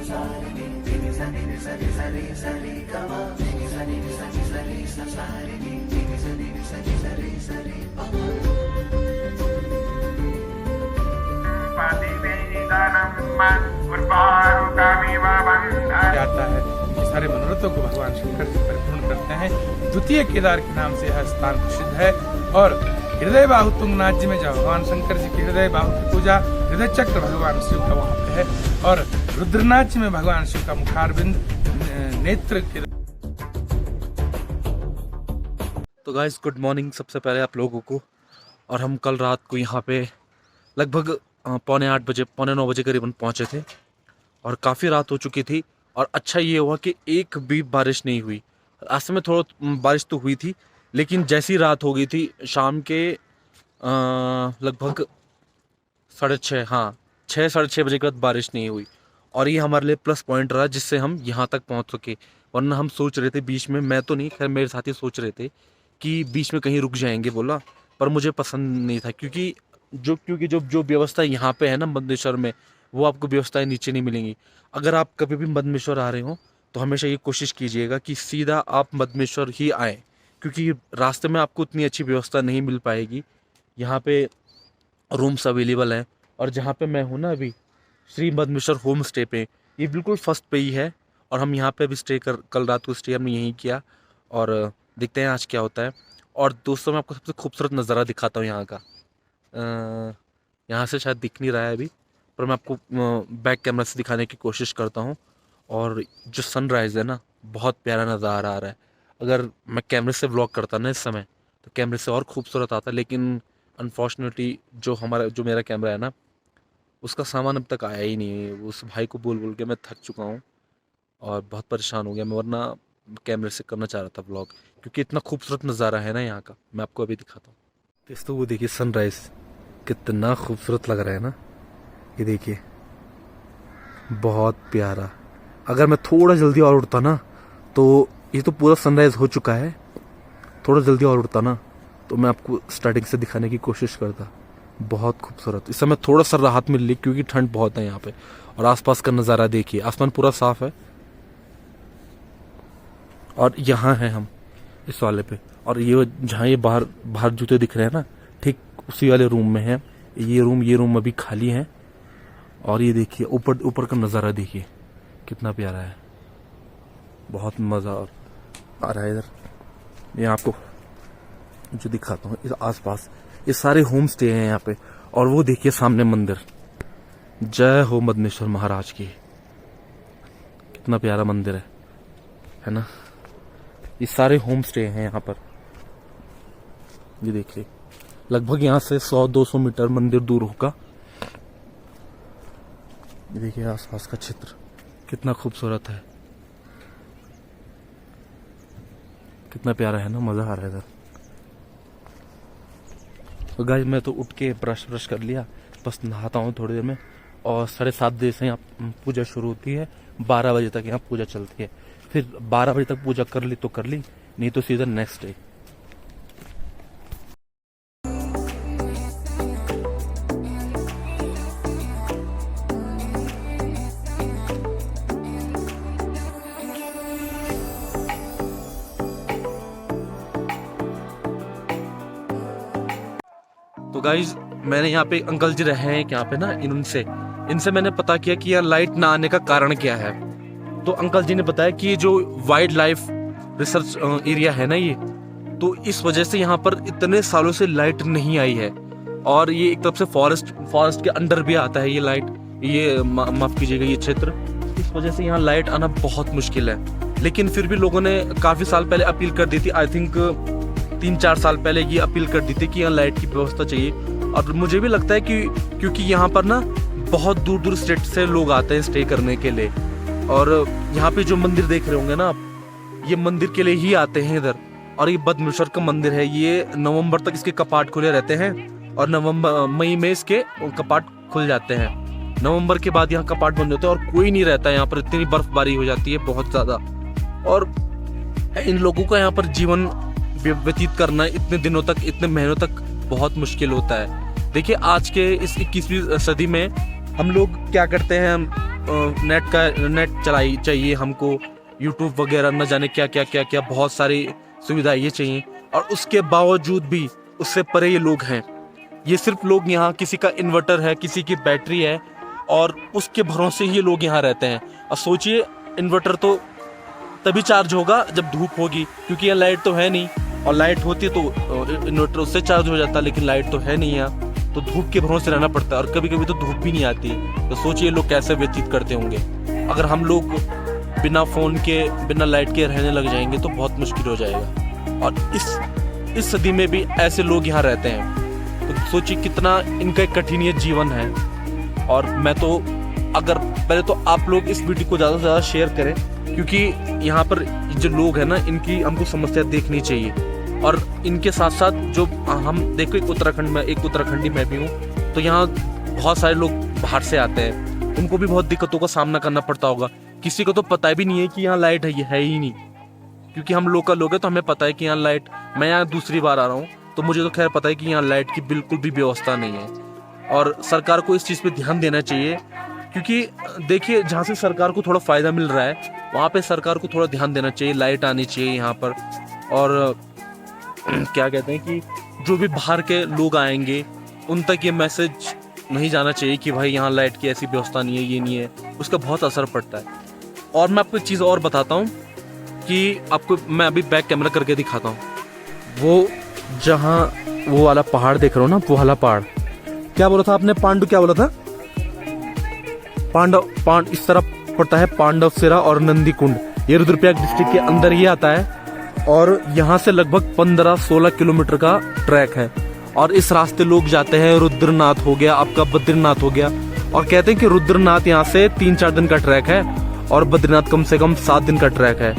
आता है कि सारे मनोरथों को भगवान शंकर जी परिपूर्ण करते हैं। द्वितीय केदार के नाम से यह स्थान प्रसिद्ध है और हृदय बाहु तुंगनाथ जी में जब भगवान शंकर जी की हृदय बाहु की पूजा, हृदय चक्र भगवान शिव का वहाँ पे है और रुद्रनाथ जी में भगवान शिव का मुखारबिंद नेत्र के। तो गाइस गुड मॉर्निंग सबसे पहले आप लोगों को। और हम कल रात को यहाँ पे लगभग पौने 8 बजे, पौने 9 बजे करीबन पहुँचे थे और काफ़ी रात हो चुकी थी। और अच्छा ये हुआ कि एक भी बारिश नहीं हुई। रास्ते में थोड़ा बारिश तो हुई थी, लेकिन जैसी रात हो गई थी शाम के लगभग 6:30, हाँ 6-6:30 बजे के बाद बारिश नहीं हुई। और ये हमारे लिए प्लस पॉइंट रहा जिससे हम यहाँ तक पहुँच सके। वरना हम सोच रहे थे बीच में, मैं तो नहीं, खैर मेरे साथी सोच रहे थे कि बीच में कहीं रुक जाएंगे बोला, पर मुझे पसंद नहीं था क्योंकि जो व्यवस्था यहाँ पे है ना मद्देश्वर में, वो आपको व्यवस्थाएं नीचे नहीं मिलेंगी। अगर आप कभी भी मद्देश्वर आ रहे हो तो हमेशा ये कोशिश कीजिएगा कि सीधा आप मद्देश्वर ही आएँ, क्योंकि रास्ते में आपको उतनी अच्छी व्यवस्था नहीं मिल पाएगी। यहाँ पे रूम्स अवेलेबल हैं और जहाँ पे मैं हूँ ना अभी, श्री मद्देश्वर होम स्टे पे, ये बिल्कुल फर्स्ट पे ही है और हम यहाँ पे अभी कल रात को स्टे हमने यहीं किया और देखते हैं आज क्या होता है। और दोस्तों मैं आपको सबसे खूबसूरत नज़ारा दिखाता हूँ यहाँ का। यहाँ से शायद दिख नहीं रहा है अभी, पर मैं आपको बैक कैमरा से दिखाने की कोशिश करता हूँ। और जो सनराइज़ है ना, बहुत प्यारा नज़ारा आ रहा है। अगर मैं कैमरे से व्लॉग करता ना इस समय तो कैमरे से और खूबसूरत आता, लेकिन अनफॉर्चुनेटली जो मेरा कैमरा है ना, उसका सामान अब तक आया ही नहीं है। उस भाई को बोल बोल के मैं थक चुका हूँ और बहुत परेशान हो गया मैं, वरना कैमरे से करना चाह रहा था व्लॉग, क्योंकि इतना खूबसूरत नज़ारा है ना यहाँ का। मैं आपको अभी दिखाता हूँ। दोस्तों वो देखिए सनराइज़ कितना खूबसूरत लग रहा है ना, ये देखिए बहुत प्यारा। अगर मैं थोड़ा जल्दी और उठता ना तो ये तो पूरा सनराइज़ हो चुका है, थोड़ा जल्दी और उठता ना तो मैं आपको स्टार्टिंग से दिखाने की कोशिश करता। बहुत खूबसूरत। इस समय थोड़ा सा राहत मिल रही क्योंकि ठंड बहुत है यहाँ पे। और आसपास का नज़ारा देखिए, आसमान पूरा साफ है और यहाँ हैं हम इस वाले पे। और ये जहाँ ये बाहर जूते दिख रहे हैं ना, ठीक उसी वाले रूम में है। ये रूम अभी खाली है। और ये देखिए ऊपर का नज़ारा देखिए कितना प्यारा है, बहुत मज़ा आ रहा है इधर। यहाँ आपको जो दिखाता हूँ, इस आसपास ये सारे होम स्टे हैं यहाँ पे। और वो देखिए सामने मंदिर, जय हो मद्देश्वर महाराज की, कितना प्यारा मंदिर है ना। ये सारे होम स्टे हैं यहाँ पर। ये देखिए लगभग यहाँ से 100-200 मीटर मंदिर दूर होगा। ये देखिए आसपास का क्षेत्र कितना खूबसूरत है, कितना प्यारा है ना, मज़ा आ रहा है इधर। तो गाइस मैं तो उठ के ब्रश कर लिया, बस नहाता हूँ थोड़ी देर में। और 7:30 बजे से यहाँ पूजा शुरू होती है, 12 बजे तक यहाँ पूजा चलती है। फिर 12 बजे तक पूजा कर ली तो कर ली, नहीं तो सीधा नेक्स्ट डे। तो गाइज मैंने यहाँ पे अंकल जी रहे हैं यहाँ पे ना, इनसे मैंने पता किया कि यार लाइट ना आने का कारण क्या है। तो अंकल जी ने बताया कि जो वाइल्ड लाइफ रिसर्च एरिया है ना ये, तो इस वजह से यहाँ पर इतने सालों से लाइट नहीं आई है। और ये एक तरफ से फॉरेस्ट के अंडर भी आता है ये लाइट, ये माफ कीजिएगा ये क्षेत्र। इस वजह से यहाँ लाइट आना बहुत मुश्किल है। लेकिन फिर भी लोगों ने काफ़ी साल पहले अपील कर दी थी, आई थिंक 3-4 साल पहले ये अपील कर दी थी कि यहाँ लाइट की व्यवस्था चाहिए। और मुझे भी लगता है कि क्योंकि यहाँ पर ना बहुत दूर स्टेट से लोग आते हैं स्टे करने के लिए। और यहाँ पे जो मंदिर देख रहे होंगे ना आप, ये मंदिर के लिए ही आते हैं इधर। और ये मद्देश्वर का मंदिर है, ये नवंबर तक इसके कपाट खुले रहते हैं और मई में इसके कपाट खुल जाते हैं। नवंबर के बाद यहाँ कपाट बंद होते हैं और कोई नहीं रहता है यहाँ पर, इतनी बर्फबारी हो जाती है बहुत ज़्यादा। और इन लोगों का यहाँ पर जीवन व्यतीत करना इतने दिनों तक, इतने महीनों तक बहुत मुश्किल होता है। देखिए आज के इस 21वीं सदी में हम लोग क्या करते हैं, नेट चलाई चाहिए हमको, यूट्यूब वगैरह न जाने क्या क्या क्या क्या बहुत सारी सुविधाएं ये चाहिए, और उसके बावजूद भी उससे परे ये लोग हैं। ये सिर्फ लोग यहाँ, किसी का इन्वर्टर है, किसी की बैटरी है, और उसके भरोसे ही लोग यहाँ रहते हैं। और सोचिए, इन्वर्टर तो तभी चार्ज होगा जब धूप होगी, क्योंकि यहाँ लाइट तो है नहीं, और लाइट होती तो इन्वर्टर उससे चार्ज हो जाता, लेकिन लाइट तो है नहीं यहाँ, तो धूप के भरोसे रहना पड़ता है। और कभी कभी तो धूप भी नहीं आती, तो सोचिए लोग कैसे व्यतीत करते होंगे। अगर हम लोग बिना फ़ोन के, बिना लाइट के रहने लग जाएंगे तो बहुत मुश्किल हो जाएगा। और इस सदी में भी ऐसे लोग यहाँ रहते हैं, तो सोचिए कितना इनका एक कठिन जीवन है। और मैं तो, अगर पहले तो आप लोग इस वीडियो को ज़्यादा से ज़्यादा शेयर करें, क्योंकि यहाँ पर जो लोग हैं ना, इनकी हमको समस्या देखनी चाहिए। और इनके साथ साथ जो हम देखो, एक उत्तराखंडी मैं भी हूँ, तो यहाँ बहुत सारे लोग बाहर से आते हैं, उनको भी बहुत दिक्कतों का सामना करना पड़ता होगा। किसी को तो पता भी नहीं है कि यहाँ लाइट है ही नहीं, क्योंकि हम लोकल लोग हैं तो हमें पता है कि यहाँ लाइट, मैं यहाँ दूसरी बार आ रहा हूँ तो मुझे तो खैर पता है कि यहाँ लाइट की बिल्कुल भी व्यवस्था नहीं है। और सरकार को इस चीज़ पे ध्यान देना चाहिए, क्योंकि देखिए जहाँ से सरकार को थोड़ा फ़ायदा मिल रहा है वहाँ पे सरकार को थोड़ा ध्यान देना चाहिए, लाइट आनी चाहिए यहाँ पर। और क्या कहते हैं कि जो भी बाहर के लोग आएंगे उन तक ये मैसेज नहीं जाना चाहिए कि भाई यहाँ लाइट की ऐसी व्यवस्था नहीं है, ये नहीं है, उसका बहुत असर पड़ता है। और मैं आपको एक चीज़ और बताता हूँ कि आपको मैं अभी बैक कैमरा करके दिखाता हूँ। वो जहाँ वो वाला पहाड़ देख रहे हो ना, वो वाला पहाड़, क्या बोला था आपने, पांडु क्या बोला था, पांडव इस तरफ पड़ता है पांडव सिरा और नंदी कुंड, ये रुद्रप्रयाग डिस्ट्रिक्ट के अंदर ही आता है। और यहाँ से लगभग 15-16 किलोमीटर का ट्रैक है। और इस रास्ते लोग जाते हैं, रुद्रनाथ हो गया, आपका बद्रीनाथ हो गया। और कहते हैं कि रुद्रनाथ यहाँ से 3-4 दिन का ट्रैक है, और बद्रीनाथ कम से कम 7 दिन का ट्रैक है।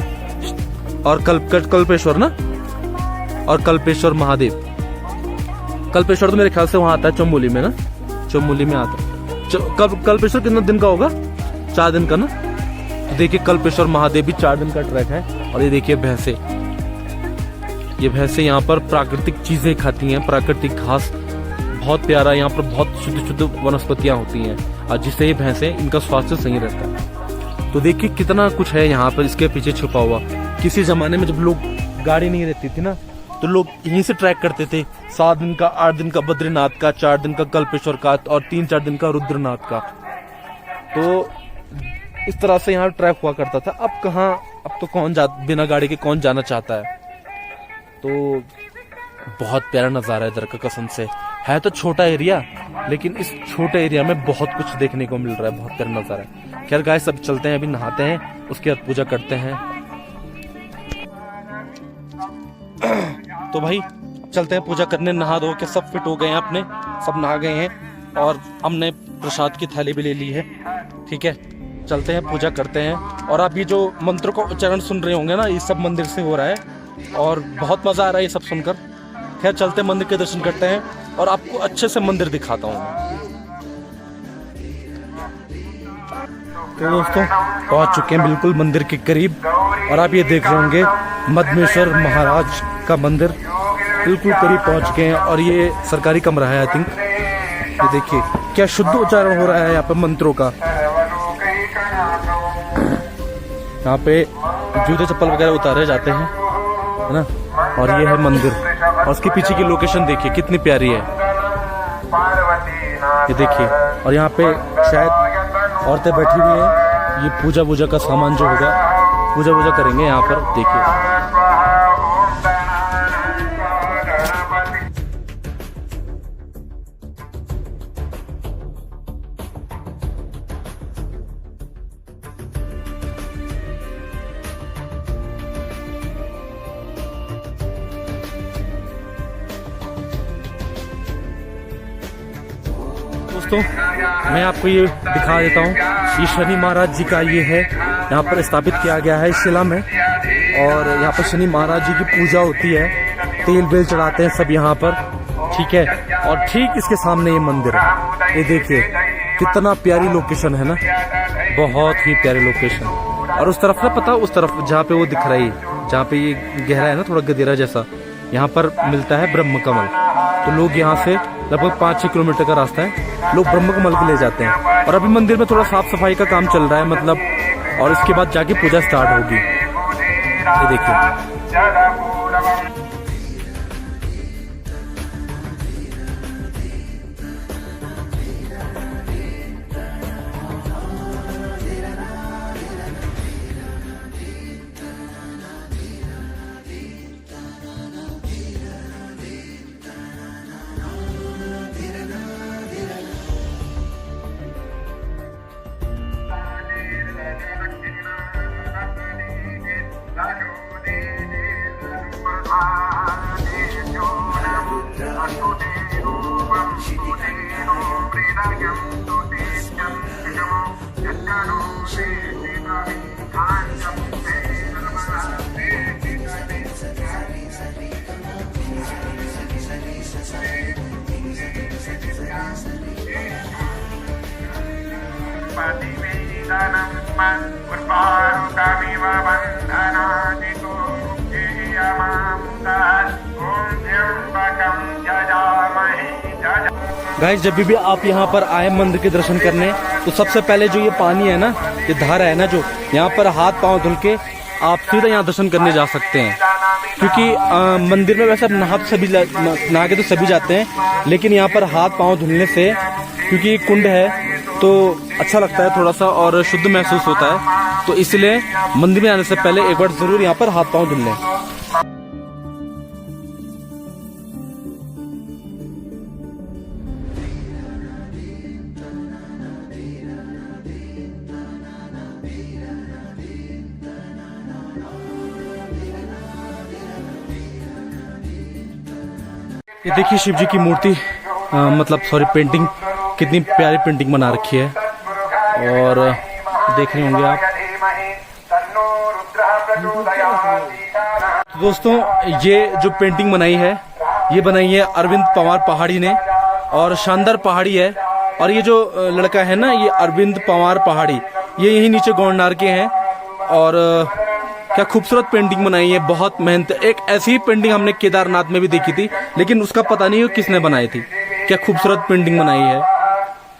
और कल्पेश्वर ना, और कल्पेश्वर महादेव, कल्पेश्वर तो मेरे ख्याल से वहाँ आता है चमोली में ना, चमोली में आता है। कल्पेश्वर कितना दिन का होगा, 4 दिन का ना। देखिए कल्पेश्वर महादेव भी 4 दिन का ट्रैक है। और ये देखिए भैंसे, ये भैंसे यहाँ पर प्राकृतिक चीजें खाती हैं, प्राकृतिक घास, बहुत प्यारा, यहाँ पर बहुत शुद्ध शुद्ध वनस्पतियाँ होती हैं, और जिससे ये भैंसे, इनका स्वास्थ्य सही रहता है। तो देखिए कितना कुछ है यहाँ पर इसके पीछे छुपा हुआ। किसी जमाने में जब लोग, गाड़ी नहीं रहती थी ना, तो लोग यहीं से ट्रैक करते थे, 7 दिन का, 8 दिन का बद्रीनाथ का, 4 दिन का कल्पेश्वर का, और 3-4 दिन का रुद्रनाथ का। तो इस तरह से यहाँ ट्रैक हुआ करता था। अब कहाँ, अब तो बिना गाड़ी के कौन जाना चाहता है। तो बहुत प्यारा नज़ारा है इधर का, कसम से। है तो छोटा एरिया, लेकिन इस छोटे एरिया में बहुत कुछ देखने को मिल रहा है, बहुत प्यारा नज़ारा है। खैर गाइस, सब चलते हैं, अभी नहाते हैं, उसके बाद पूजा करते हैं। तो भाई चलते हैं पूजा करने, नहा धो के सब फिट हो गए हैं अपने, सब नहा गए हैं, और हमने प्रसाद की थाली भी ले ली है। ठीक है, चलते हैं, पूजा करते हैं। और आप ये जो मंत्र को उच्चारण सुन रहे होंगे ना, ये सब मंदिर से हो रहा है, और बहुत मज़ा आ रहा है ये सब सुनकर। खैर चलते हैं, मंदिर के दर्शन करते हैं, और आपको अच्छे से मंदिर दिखाता हूँ। तो दोस्तों पहुँच चुके हैं बिल्कुल मंदिर के करीब, और आप ये देख रहे होंगे मद्मेश्वर महाराज का मंदिर, बिल्कुल करीब पहुँच गए हैं। और ये सरकारी कमरा है आई थिंक। ये देखिए क्या शुद्ध उच्चारण हो रहा है यहाँ पे मंत्रों का। यहाँ पे जूते चप्पल वगैरह उतारे जाते हैं, है ना। और ये है मंदिर, और उसके पीछे की लोकेशन देखिए कितनी प्यारी है, ये देखिए। और यहाँ पे शायद औरतें बैठी हुई हैं, ये पूजा वूजा का सामान जो होगा, पूजा वूजा करेंगे यहाँ पर, देखिए। दोस्तों मैं आपको ये दिखा देता हूँ, ये शनि महाराज जी का ये है, यहाँ पर स्थापित किया गया है शिला में। और यहाँ पर शनि महाराज जी की पूजा होती है, तेल बेल चढ़ाते हैं सब यहाँ पर, ठीक है। और ठीक इसके सामने ये मंदिर है, ये देखिए कितना प्यारी लोकेशन है ना, बहुत ही प्यारी लोकेशन। और उस तरफ ना, पता उस तरफ जहाँ पे वो दिख रहा है, जहाँ पे ये गहरा है ना, थोड़ा गदेरा जैसा, यहाँ पर मिलता है ब्रह्म कमल। तो लोग यहाँ से लगभग 5-6 किलोमीटर का रास्ता है, लोग ब्रह्मकमल के ले जाते हैं। और अभी मंदिर में थोड़ा साफ सफाई का काम चल रहा है मतलब, और इसके बाद जाके पूजा स्टार्ट होगी। ये देखिए गाइस, जब भी आप यहाँ पर आए मंदिर के दर्शन करने, तो सबसे पहले जो ये पानी है ना, ये धारा है ना, जो यहाँ पर हाथ पांव धुल के आप सीधा यहाँ दर्शन करने जा सकते हैं। क्योंकि मंदिर में वैसे नहा के तो सभी जाते हैं, लेकिन यहाँ पर हाथ पांव धुलने से, क्योंकि कुंड है तो अच्छा लगता है थोड़ा सा और शुद्ध महसूस होता है, तो इसलिए मंदिर में आने से पहले एक बार जरूर यहाँ पर हाथ पांव धुल लें। ये देखिए शिव जी की मूर्ति, मतलब सॉरी पेंटिंग, कितनी प्यारी पेंटिंग बना रखी है। और देख रहे होंगे आप तो दोस्तों, ये जो पेंटिंग बनाई है, ये बनाई है अरविंद पंवार पहाड़ी ने, और शानदार पहाड़ी है। और ये जो लड़का है ना, ये अरविंद पंवार पहाड़ी, ये यही नीचे गौंडनार के हैं। और क्या खूबसूरत पेंटिंग बनाई है, बहुत मेहनत। एक ऐसी ही पेंटिंग हमने केदारनाथ में भी देखी थी, लेकिन उसका पता नहीं किसने बनाई थी। क्या खूबसूरत पेंटिंग बनाई है,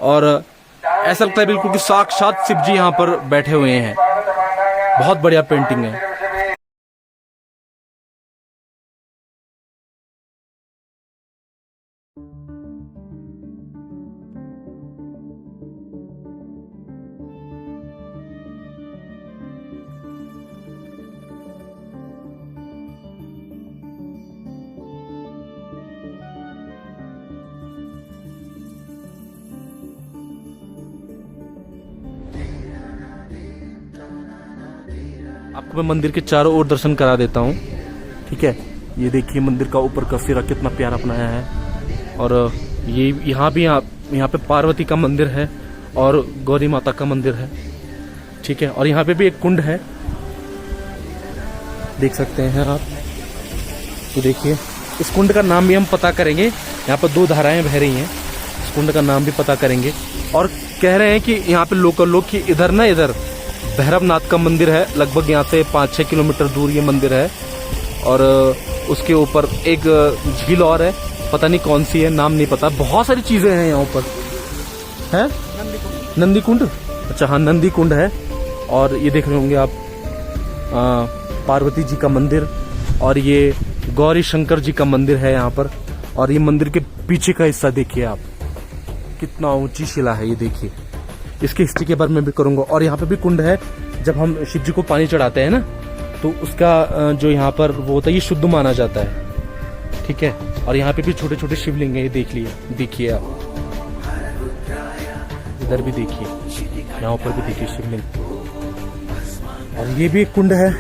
और ऐसा लगता है बिल्कुल कि साक्षात शिव जी यहाँ पर बैठे हुए हैं। बहुत बढ़िया पेंटिंग है। आपको मैं मंदिर के चारों ओर दर्शन करा देता हूँ, ठीक है। ये देखिए मंदिर का ऊपर का सिरा कितना प्यारा बनाया है। और ये यहाँ पे पार्वती का मंदिर है और गौरी माता का मंदिर है, ठीक है। और यहाँ पे भी एक कुंड है, देख सकते हैं आप। तो देखिए, इस कुंड का नाम भी हम पता करेंगे। यहाँ पर 2 धाराएं बह रही हैं, इस कुंड का नाम भी पता करेंगे। और कह रहे हैं कि यहाँ पे लोकल लोग कि इधर भैरवनाथ का मंदिर है, लगभग यहाँ से 5-6 किलोमीटर दूर ये मंदिर है। और उसके ऊपर एक झील और है, पता नहीं कौन सी है, नाम नहीं पता। बहुत सारी चीजें हैं यहाँ ऊपर, है नंदी कुंड। अच्छा हाँ, नंदी कुंड है। और ये देख रहे होंगे आप पार्वती जी का मंदिर, और ये गौरी शंकर जी का मंदिर है यहाँ पर। और ये मंदिर के पीछे का हिस्सा देखिए आप, कितना ऊंची शिला है ये देखिए। इसकी हिस्ट्री के बारे में भी करूंगा। और यहाँ पे भी कुंड है, जब हम शिव जी को पानी चढ़ाते हैं ना, तो उसका जो यहाँ पर वो होता है, ये शुद्ध माना जाता है, ठीक है। और यहाँ पे भी छोटे छोटे शिवलिंग है, ये देखिए आप, इधर भी देखिए, यहाँ ऊपर भी देखिए शिवलिंग। और ये भी एक कुंड है,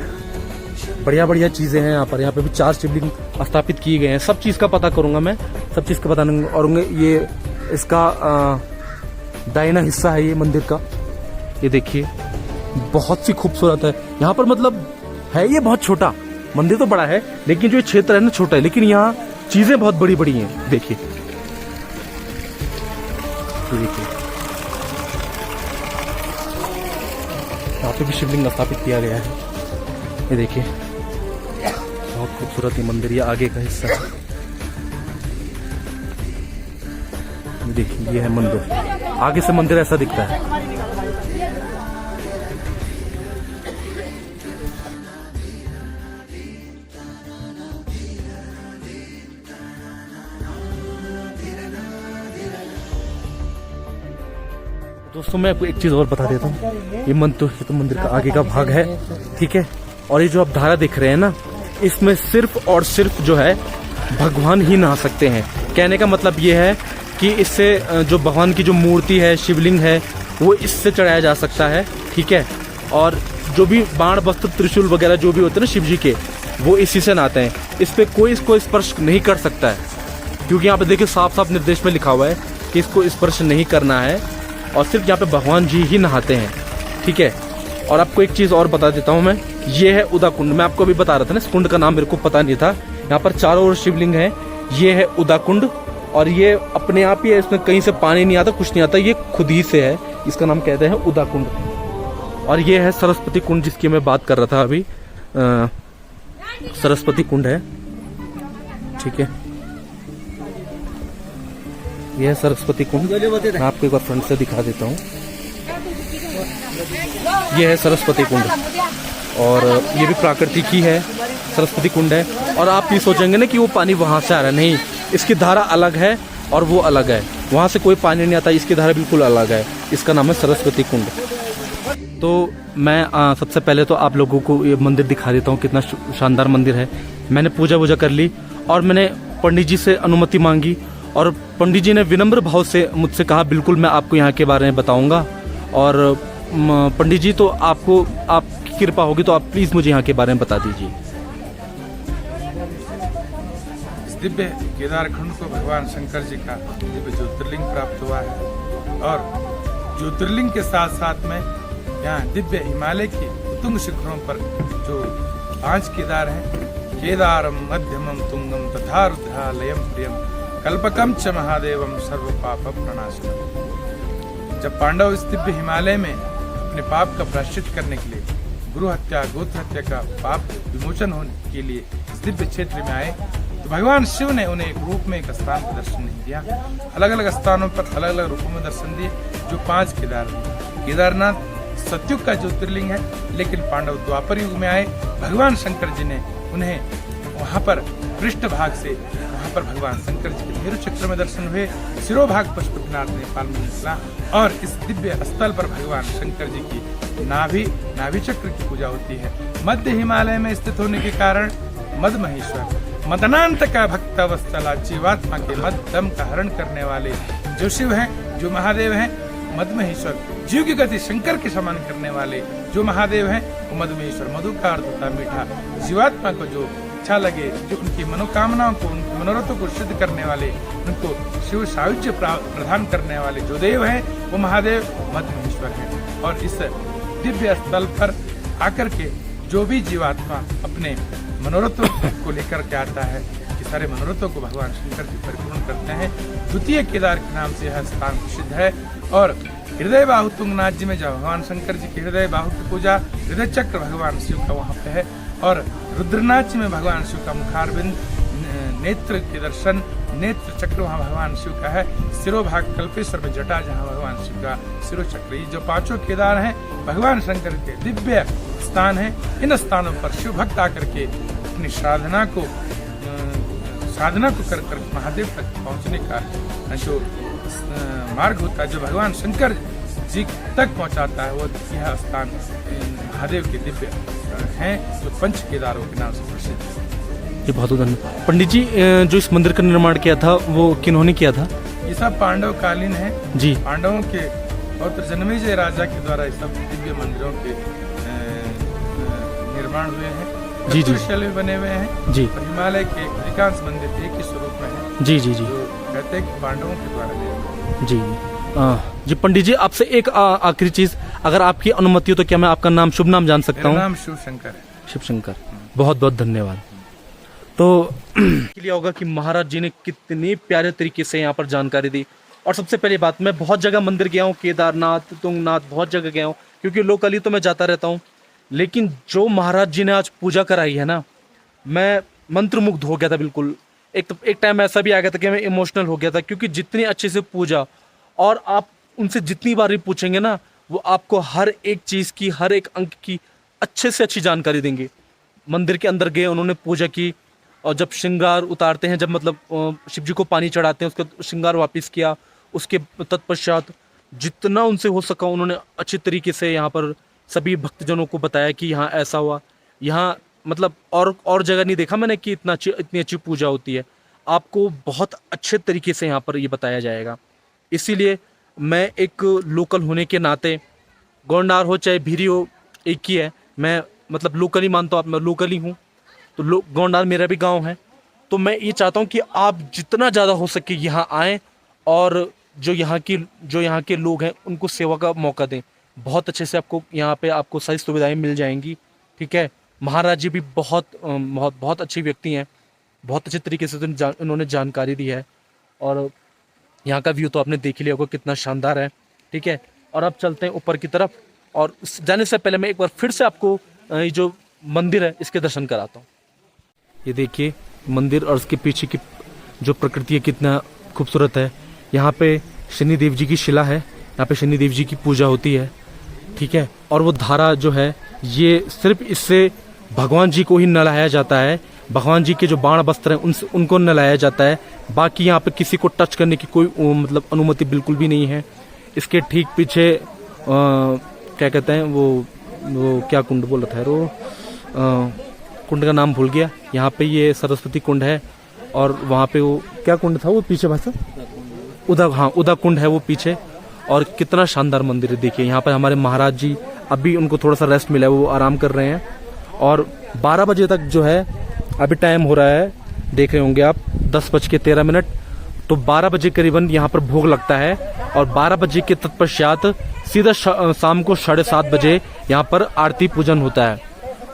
बढ़िया चीजें हैं यहाँ पर। यहाँ पे भी 4 शिवलिंग स्थापित किए गए हैं। सब चीज का पता करूंगा मैं, सब चीज का बताऊंगा। और ये इसका दाहिना हिस्सा है ये मंदिर का, ये देखिए बहुत सी खूबसूरत है। यहाँ पर मतलब है ये बहुत छोटा मंदिर, तो बड़ा है लेकिन जो क्षेत्र है ना छोटा है, लेकिन यहाँ चीजें बहुत बड़ी बड़ी हैं। देखिए यहाँ पे भी शिवलिंग स्थापित किया गया है, ये देखिए बहुत खूबसूरत ये मंदिर। ये आगे का हिस्सा है, देखिए ये है मंदिर, आगे से मंदिर ऐसा दिखता है। दोस्तों मैं आपको एक चीज और बता देता हूँ, ये मंदिर का आगे का भाग है, ठीक है। और ये जो आप धारा देख रहे हैं ना, इसमें सिर्फ और सिर्फ जो है भगवान ही नहा सकते हैं। कहने का मतलब ये है कि इससे जो भगवान की जो मूर्ति है, शिवलिंग है, वो इससे चढ़ाया जा सकता है, ठीक है। और जो भी बाण वस्त्र त्रिशूल वगैरह जो भी होते हैं ना शिव जी के, वो इसी से नहाते हैं। इस पे कोई इसको स्पर्श नहीं कर सकता है, क्योंकि यहाँ पे देखिए साफ साफ निर्देश में लिखा हुआ है कि इसको स्पर्श नहीं करना है, और सिर्फ यहाँ पे भगवान जी ही नहाते हैं, ठीक है। और आपको एक चीज़ और बता देता हूँ मैं, ये है उदा कुंड। मैं आपको अभी बता रहा था ना, इस कुंड का नाम मेरे को पता नहीं था। यहाँ पर चारों ओर शिवलिंग है। ये है उदा कुंड, और ये अपने आप ही है, इसमें कहीं से पानी नहीं आता, कुछ नहीं आता, ये खुद ही से है। इसका नाम कहते हैं उदा कुंड। और ये है सरस्वती कुंड, जिसकी मैं बात कर रहा था अभी। सरस्वती कुंड है, ठीक है। यह है सरस्वती कुंड। मैं आपको एक बार फ्रंट से दिखा देता हूँ। यह है सरस्वती कुंड, और ये भी प्राकृतिक ही है, सरस्वती कुंड है। और आप ये सोचेंगे ना कि वो पानी वहाँ से आ रहा है, नहीं, इसकी धारा अलग है और वो अलग है। वहाँ से कोई पानी नहीं आता, इसकी धारा बिल्कुल अलग है। इसका नाम है सरस्वती कुंड। तो मैं सबसे पहले तो आप लोगों को ये मंदिर दिखा देता हूँ, कितना शानदार मंदिर है। मैंने पूजा वूजा कर ली, और मैंने पंडित जी से अनुमति मांगी, और पंडित जी ने विनम्र भाव से मुझसे कहा बिल्कुल मैं आपको यहाँ के बारे में बताऊंगा। और पंडित जी, तो आपकी कृपा होगी तो आप प्लीज मुझे यहाँ के बारे में बता दीजिए। इस दिव्य केदारखंड को भगवान शंकर जी का दिव्य ज्योतिर्लिंग प्राप्त हुआ है, और ज्योतिर्लिंग के साथ साथ में यहाँ दिव्य हिमालय की उत्तुंग शिखरों पर जो 5 केदार हैं, केदारम मध्यमम तुंगम तथा रुद्रालयम प्रियम कल्पकम च महादेवम सर्व पाप प्रणाशनम। जब पांडव इस दिव्य हिमालय में अपने पाप का प्रायश्चित करने के लिए, गुरु हत्या गोत्र हत्या का पाप विमोचन होने के लिए इस दिव्य क्षेत्र में आए, तो भगवान शिव ने उन्हें एक रूप में एक स्थान पर दर्शन नहीं दिया। अलग अलग स्थानों पर अलग अलग रूपों में दर्शन दिए, जो 5 केदार। केदारनाथ सतयुग का ज्योतिर्लिंग है, लेकिन पांडव द्वापर युग में आए, भगवान शंकर जी ने उन्हें वहां पर पृष्ठ भाग से, वहां पर भगवान शंकर जी के मेरु चक्र में दर्शन हुए। सिरोभाग पशुपतिनाथ नेपाल में निकला, और इस दिव्य स्थल पर भगवान शंकर जी की नाभि चक्र की पूजा होती है। मध्य हिमालय में स्थित होने के कारण मद महेश्वर, मदनांत का भक्त वत्सला, जीवात्मा के मद दम का हरण करने वाले जो शिव हैं, जो महादेव हैं, मद महेश्वर, जीव की गति शंकर के समान करने वाले जो महादेव हैं, वो मद महेश्वर। मधु का अर्थ होता मीठा। जीवात्मा को जो अच्छा लगे, जो उनकी मनोकामनाओं को, उनकी मनोरथों को सिद्ध करने वाले, उनको शिव सायुज्य प्रदान करने वाले जो देव हैं, वो महादेव मद महेश्वर हैं। और इस दिव्य स्थल पर आकर के जो भी जीवात्मा अपने मनोरथों को लेकर के आता है, कि सारे मनोरथों को भगवान शंकर जी परिपूर्ण करते हैं। द्वितीय केदार के नाम से यह स्थान प्रसिद्ध है। और हृदय बाहु तुंगनाथ जी में जब भगवान शंकर जी के हृदय बाहु की पूजा, हृदय चक्र भगवान शिव का वहाँ पे है। और रुद्रनाथ जी में भगवान शिव का मुखारबिंद, नेत्र के दर्शन, नेत्र चक्र वहाँ भगवान शिव का है। सिरोभाग कल्पेश्वर में जटा, जहाँ भगवान शिव का सिरो चक्र। ये जो 5 केदार हैं भगवान शंकर के दिव्य स्थान है। इन स्थानों पर शिव भक्त आकर के अपनी साधना को कर कर महादेव तक पहुँचने का जो मार्ग होता है, जो भगवान शंकर जी तक पहुँचाता है, वो यह स्थान महादेव के दिव्य हैं, जो 5 केदारों के नाम से प्रसिद्ध है। ये बहुत धन्यवाद। पंडित जी, जो इस मंदिर का निर्माण किया था वो किन्होंने किया था? ये सब पांडव कालीन है जी। पांडवों के पौत्र जन्मेजय राजा के द्वारा ये सब दिव्य मंदिरों के निर्माण हुए हैं। जी जी शैली में बने हुए हैं जी। और हिमालय के अधिकांश मंदिर एक ही स्वरूप में हैं। जी जी जी। जो कहते हैं कि पांडवों के द्वारा निर्मित। जी जी। पंडित जी, आपसे एक आखिरी चीज, अगर आपकी अनुमति हो तो क्या मैं आपका नाम, शुभ नाम जान सकता हूँ? मेरा नाम शिव शंकर है। शिव शंकर, बहुत बहुत धन्यवाद। तो लिया होगा कि महाराज जी ने कितनी प्यारे तरीके से यहाँ पर जानकारी दी। और सबसे पहली बात, मैं बहुत जगह मंदिर गया हूँ, केदारनाथ, तुंगनाथ, बहुत जगह गया हूँ, क्योंकि लोकली तो मैं जाता रहता हूँ। लेकिन जो महाराज जी ने आज पूजा कराई है ना, मैं मंत्रमुग्ध हो गया था बिल्कुल। एक टाइम ऐसा भी आ गया था कि मैं इमोशनल हो गया था, क्योंकि जितनी अच्छे से पूजा, और आप उनसे जितनी बार भी पूछेंगे ना, वो आपको हर एक चीज़ की, हर एक अंक की अच्छे से अच्छी जानकारी देंगे। मंदिर के अंदर गए, उन्होंने पूजा की, और जब श्रृंगार उतारते हैं, जब मतलब शिव जी को पानी चढ़ाते हैं, उसका श्रृंगार वापस किया, उसके तत्पश्चात जितना उनसे हो सका उन्होंने अच्छी तरीके से यहाँ पर सभी भक्तजनों को बताया कि यहाँ ऐसा हुआ, यहाँ मतलब और जगह नहीं देखा मैंने कि इतनी अच्छी पूजा होती है। आपको बहुत अच्छे तरीके से यहाँ पर ये बताया जाएगा। इसीलिए मैं एक लोकल होने के नाते, गोंडार हो चाहे भीरी हो, एक ही है, मैं मतलब लोकल ही मानता हूँ, मैं लोकल ही हूँ, तो गोंडार मेरा भी गांव है। तो मैं ये चाहता हूँ कि आप जितना ज़्यादा हो सके यहाँ आएँ, और जो यहाँ के लोग हैं उनको सेवा का मौका दें। बहुत अच्छे से आपको यहाँ पे आपको सारी सुविधाएं मिल जाएंगी, ठीक है। महाराज जी भी बहुत अच्छे व्यक्ति हैं, बहुत अच्छे तरीके से उन्होंने जानकारी दी है, और यहाँ का व्यू तो आपने देख ही लिया होगा कितना शानदार है, ठीक है। और अब चलते हैं ऊपर की तरफ, और जाने से पहले मैं एक बार फिर से आपको ये जो मंदिर है इसके दर्शन कराता हूँ। ये देखिए मंदिर और उसके पीछे की जो प्रकृति है कितना खूबसूरत है। यहाँ पे शनिदेव जी की शिला है, यहाँ पे शनिदेव जी की पूजा होती है, ठीक है। और वो धारा जो है ये सिर्फ इससे भगवान जी को ही नहलाया जाता है, भगवान जी के जो बाण वस्त्र हैं उनसे उनको नहलाया जाता है। बाकी यहाँ पे किसी को टच करने की कोई मतलब अनुमति बिल्कुल भी नहीं है। इसके ठीक पीछे क्या कहते हैं वो क्या कुंड बोल रहा था, वो कुंड का नाम भूल गया। यहाँ पे ये सरस्वती कुंड है, और वहाँ पे वो क्या कुंड था वो पीछे भाषा उदा कुंड है वो पीछे। और कितना शानदार मंदिर है, देखिए यहाँ पर हमारे महाराज जी, अभी उनको थोड़ा सा रेस्ट मिला है, वो आराम कर रहे हैं। और 12 बजे तक जो है अभी टाइम हो रहा है, देख रहे होंगे आप 10:13। तो 12 बजे करीबन यहाँ पर भोग लगता है, और 12 बजे के तत्पश्चात सीधा शाम को 7:30 बजे यहाँ पर आरती पूजन होता है।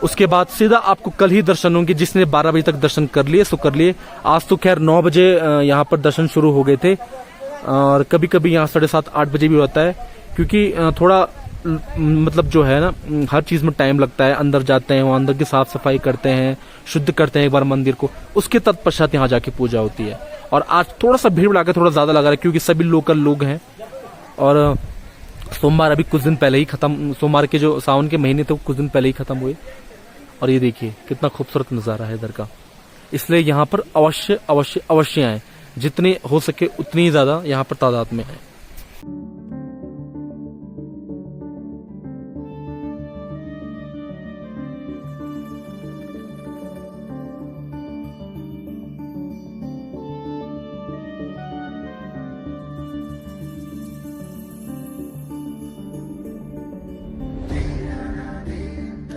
उसके बाद सीधा आपको कल ही दर्शन होंगे। जिसने 12 बजे तक दर्शन कर लिए सो कर लिए। आज तो खैर 9 बजे यहाँ पर दर्शन शुरू हो गए थे, और कभी कभी यहाँ 7:30-8 बजे भी होता है, क्योंकि थोड़ा मतलब जो है ना हर चीज में टाइम लगता है। अंदर जाते हैं, वहाँ अंदर की साफ सफाई करते हैं, शुद्ध करते हैं एक बार मंदिर को, उसके तत्पश्चात यहाँ जाके पूजा होती है। और आज थोड़ा सा भीड़ लगा, थोड़ा ज्यादा लगा रहा है, क्योंकि सभी लोकल लोग हैं। और सोमवार अभी कुछ दिन पहले ही खत्म, सोमवार के जो सावन के महीने थे वो कुछ दिन पहले ही खत्म हुए। और ये देखिए कितना खूबसूरत नजारा है इधर का। इसलिए यहाँ पर अवश्य आए, जितने हो सके उतनी ज्यादा यहाँ पर तादाद में है।